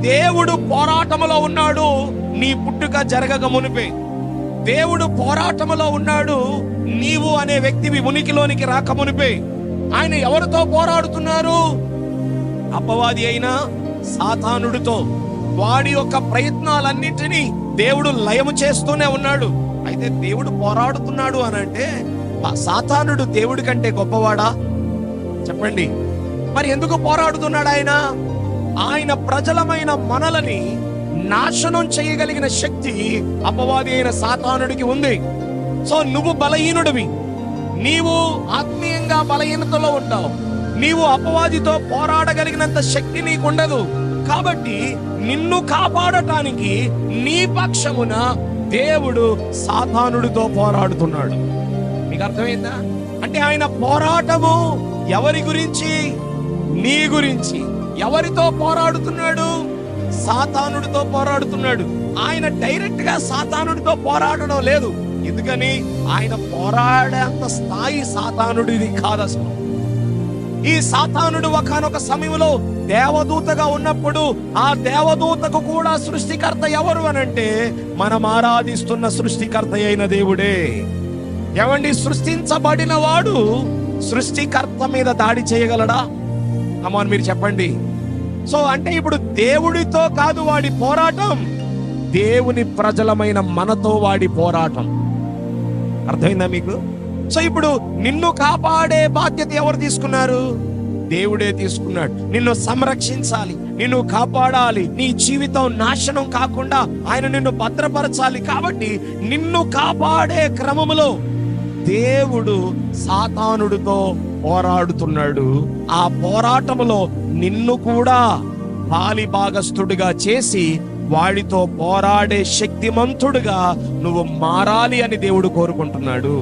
దేవుడు పోరాటములో ఉన్నాడు నీ పుట్టుక జరగక మునిపే. దేవుడు పోరాటములో ఉన్నాడు నీవు అనే వ్యక్తివి ఉనికిలోనికి రాక మునిపే. ఆయన ఎవరితో పోరాడుతున్నారు? అపవాది అయిన సాతానుడితో. వాడి యొక్క ప్రయత్నాలన్నింటినీ దేవుడు లయము చేస్తూనే ఉన్నాడు. అయితే దేవుడు పోరాడుతున్నాడు అని అంటే సాతానుడు దేవుడి కంటే గొప్పవాడా? చెప్పండి. మరి ఎందుకు పోరాడుతున్నాడు ఆయన? ఆయన ప్రజలమైన మనలని నాశనం చేయగలిగిన శక్తి అపవాది అయిన సాతానుడికి ఉంది. సో నువ్వు బలహీనుడివి, నీవు ఆత్మీయంగా బలహీనతలో ఉంటావు, నీవు అపవాదితో పోరాడగలిగినంత శక్తి నీకుండదు. కాబట్టి నిన్ను కాపాడటానికి నీ పక్షమున దేవుడు సాతానుడితో పోరాడుతున్నాడు. మీకు అర్థమైందా? అంటే ఆయన పోరాటము ఎవరి గురించి? నీ గురించి. ఎవరితో పోరాడుతున్నాడు? సాతానుడితో పోరాడుతున్నాడు. ఆయన డైరెక్ట్ గా సాతానుడితో పోరాడడం లేదు. ఎందుకని? ఆయన పోరాడేంత స్థాయి సాతానుడిది కాదు అసలు. ఈ సాతానుడు ఒకానొక సమయంలో దేవదూతగా ఉన్నప్పుడు ఆ దేవదూతకు కూడా సృష్టికర్త ఎవరు అనంటే మనం ఆరాధిస్తున్న సృష్టికర్త అయిన దేవుడే. ఏమండి, సృష్టించబడిన వాడు సృష్టికర్త మీద దాడి చేయగలడా? అమ్మా మీరు చెప్పండి. సో అంటే ఇప్పుడు దేవుడితో కాదు వాడి పోరాటం, దేవుని ప్రజలమైన మనతో వాడి పోరాటం. అర్థమైందా మీకు? సో ఇప్పుడు నిన్ను కాపాడే బాధ్యత ఎవరు తీసుకున్నారు? దేవుడే తీసుకున్నాడు. నిన్ను సంరక్షించాలి, నిన్ను కాపాడాలి, నీ జీవితం నాశనం కాకుండా ఆయన నిన్ను భద్రపరచాలి. కాబట్టి నిన్ను కాపాడే క్రమములో దేవుడు సాతానుడితో పోరాడుతున్నాడు. ఆ పోరాటములో నిన్ను కూడా పాలి భాగస్థుడిగా చేసి వాడితో పోరాడే శక్తిమంతుడుగా నువ్వు మారాలి అని దేవుడు కోరుకుంటున్నాడు.